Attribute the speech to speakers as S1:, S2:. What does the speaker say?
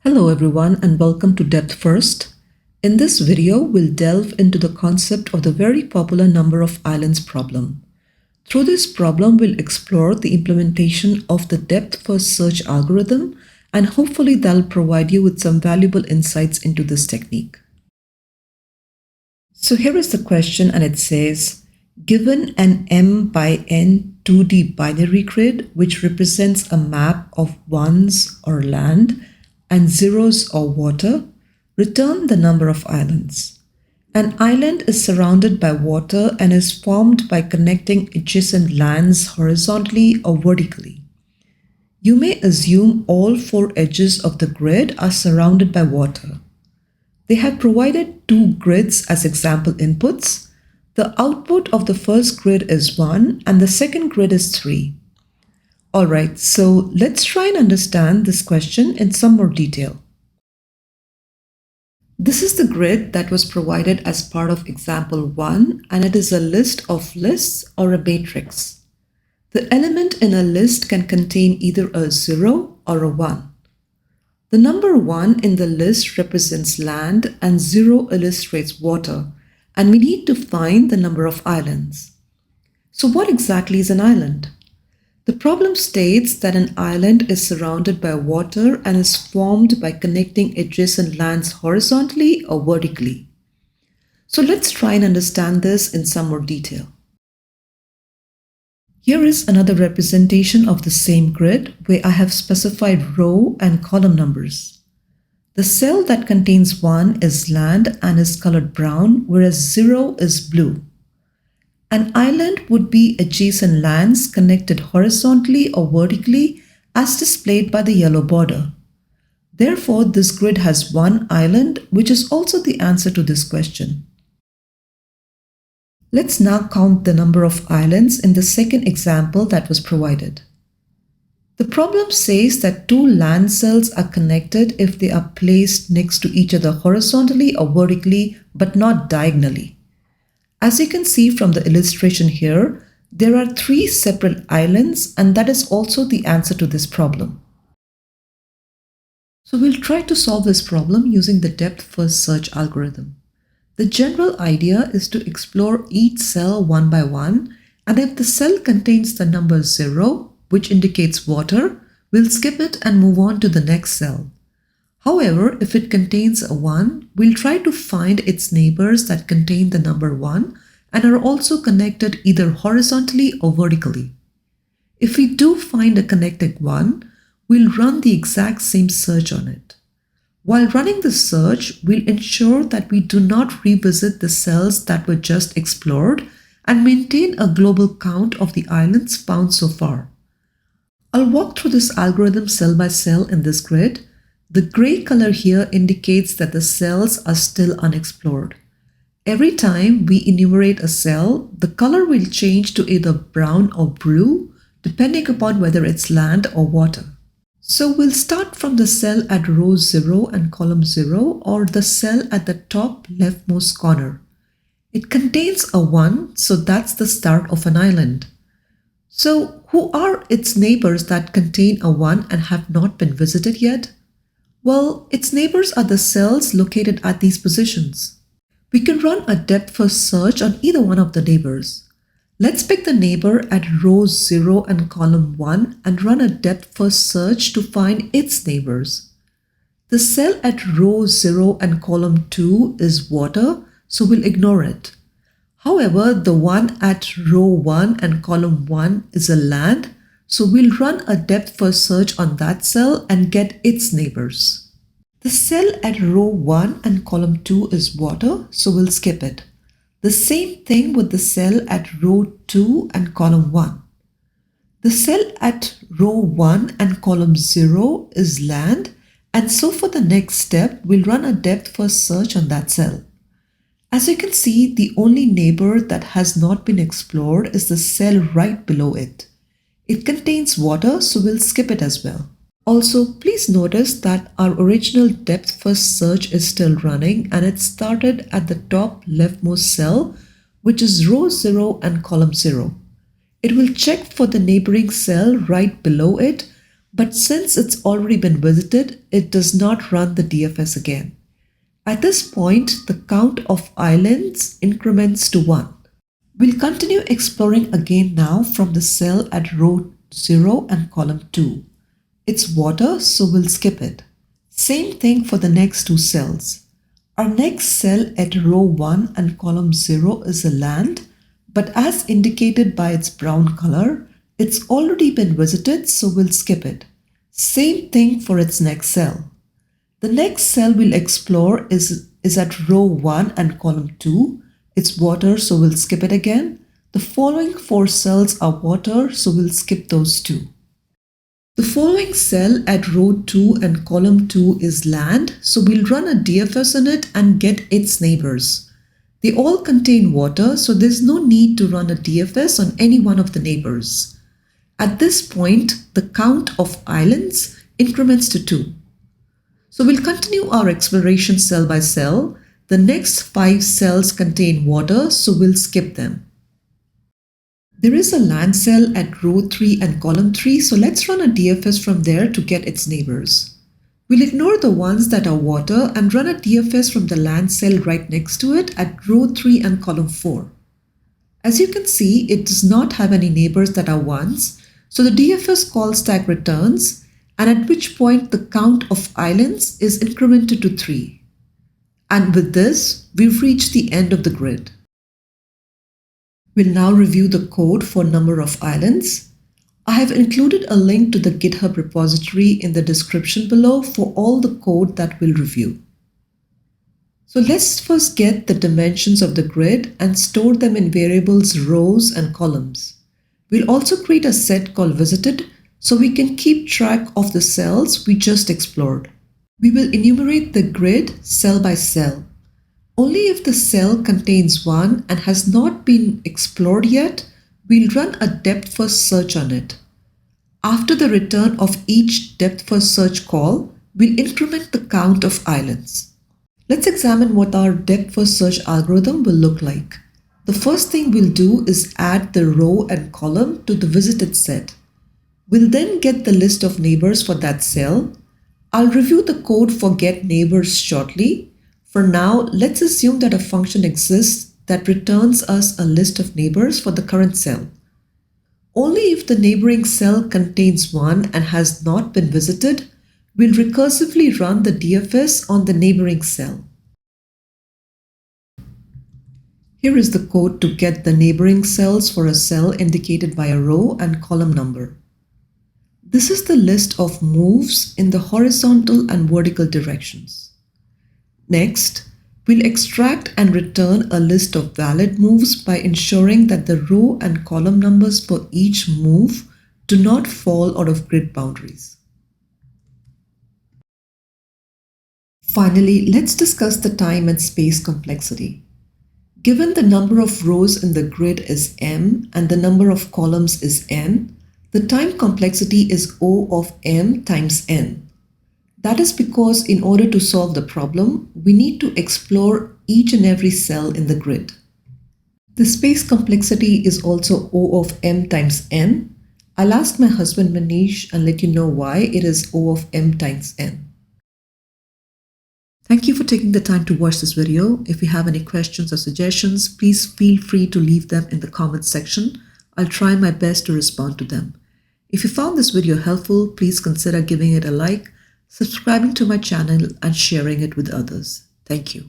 S1: Hello everyone and welcome to Depth First. In this video, we'll delve into the concept of the very popular number of islands problem. Through this problem, we'll explore the implementation of the depth first search algorithm, and hopefully that'll provide you with some valuable insights into this technique. So here is the question, and it says, given an m by n 2D binary grid which represents a map of ones or land and zeros or water, return the number of islands. An island is surrounded by water and is formed by connecting adjacent lands horizontally or vertically. You may assume all four edges of the grid are surrounded by water. They have provided two grids as example inputs. The output of the first grid is 1 and the second grid is 3. Alright, so let's try and understand this question in some more detail. This is the grid that was provided as part of example 1, and it is a list of lists or a matrix. The element in a list can contain either a 0 or a 1. The number 1 in the list represents land and 0 illustrates water, and we need to find the number of islands. So what exactly is an island? The problem states that an island is surrounded by water and is formed by connecting adjacent lands horizontally or vertically. So let's try and understand this in some more detail. Here is another representation of the same grid where I have specified row and column numbers. The cell that contains 1 is land and is colored brown, whereas 0 is blue. An island would be adjacent lands connected horizontally or vertically as displayed by the yellow border. Therefore, this grid has one island, which is also the answer to this question. Let's now count the number of islands in the second example that was provided. The problem says that two land cells are connected if they are placed next to each other horizontally or vertically, but not diagonally. As you can see from the illustration here, there are 3 separate islands, and that is also the answer to this problem. So we'll try to solve this problem using the depth first search algorithm. The general idea is to explore each cell one by one, and if the cell contains the number 0, which indicates water, we'll skip it and move on to the next cell. However, if it contains a 1, we'll try to find its neighbors that contain the number 1 and are also connected either horizontally or vertically. If we do find a connected 1, we'll run the exact same search on it. While running the search, we'll ensure that we do not revisit the cells that were just explored and maintain a global count of the islands found so far. I'll walk through this algorithm cell by cell in this grid. The gray color here indicates that the cells are still unexplored. Every time we enumerate a cell, the color will change to either brown or blue, depending upon whether it's land or water. So we'll start from the cell at row 0 and column 0, or the cell at the top leftmost corner. It contains a 1, so that's the start of an island. So who are its neighbors that contain a 1 and have not been visited yet? Well, its neighbors are the cells located at these positions. We can run a depth first search on either one of the neighbors. Let's pick the neighbor at row 0 and column 1 and run a depth first search to find its neighbors. The cell at row 0 and column 2 is water, so we'll ignore it. However, the one at row 1 and column 1 is a land, so we'll run a depth first search on that cell and get its neighbors. The cell at row 1 and column 2 is water, so we'll skip it. The same thing with the cell at row 2 and column 1. The cell at row 1 and column 0 is land, and so for the next step, we'll run a depth first search on that cell. As you can see, the only neighbor that has not been explored is the cell right below it. It contains water, so we'll skip it as well. Also, please notice that our original depth first search is still running, and it started at the top leftmost cell, which is row 0 and column 0. It will check for the neighboring cell right below it, But since it's already been visited, it does not run the DFS again. At this point, the count of islands increments to 1. We'll continue exploring again now from the cell at row 0 and column 2. It's water, so we'll skip it. Same thing for the next two cells. Our next cell at row 1 and column 0 is a land, but as indicated by its brown color, it's already been visited, so we'll skip it. Same thing for its next cell. The next cell we'll explore is at row 1 and column 2. It's water, so we'll skip it again. The following 4 cells are water, so we'll skip those 2. The following cell at row 2 and column 2 is land, so we'll run a DFS on it and get its neighbors. They all contain water, so there's no need to run a DFS on any one of the neighbors. At this point, the count of islands increments to 2. So we'll continue our exploration cell by cell. The next 5 cells contain water, so we'll skip them. There is a land cell at row 3 and column 3, so let's run a DFS from there to get its neighbors. We'll ignore the ones that are water and run a DFS from the land cell right next to it at row 3 and column 4. As you can see, it does not have any neighbors that are ones, so the DFS call stack returns, and at which point the count of islands is incremented to 3. And with this, we've reached the end of the grid. We'll now review the code for number of islands. I have included a link to the GitHub repository in the description below for all the code that we'll review. So let's first get the dimensions of the grid and store them in variables rows and columns. We'll also create a set called visited so we can keep track of the cells we just explored. We will enumerate the grid cell by cell. Only if the cell contains 1 and has not been explored yet, we'll run a depth-first search on it. After the return of each depth-first search call, we'll increment the count of islands. Let's examine what our depth-first search algorithm will look like. The first thing we'll do is add the row and column to the visited set. We'll then get the list of neighbors for that cell. I'll review the code for get neighbors shortly. For now, let's assume that a function exists that returns us a list of neighbors for the current cell. Only if the neighboring cell contains 1 and has not been visited, we'll recursively run the DFS on the neighboring cell. Here is the code to get the neighboring cells for a cell indicated by a row and column number. This is the list of moves in the horizontal and vertical directions. Next, we'll extract and return a list of valid moves by ensuring that the row and column numbers for each move do not fall out of grid boundaries. Finally, let's discuss the time and space complexity. Given the number of rows in the grid is m and the number of columns is n, the time complexity is O of m times n. That is because in order to solve the problem, we need to explore each and every cell in the grid. The space complexity is also O of m times n. I'll ask my husband Manish and let you know why it is O of m times n. Thank you for taking the time to watch this video. If you have any questions or suggestions, please feel free to leave them in the comments section. I'll try my best to respond to them. If you found this video helpful, please consider giving it a like, subscribing to my channel, and sharing it with others. Thank you.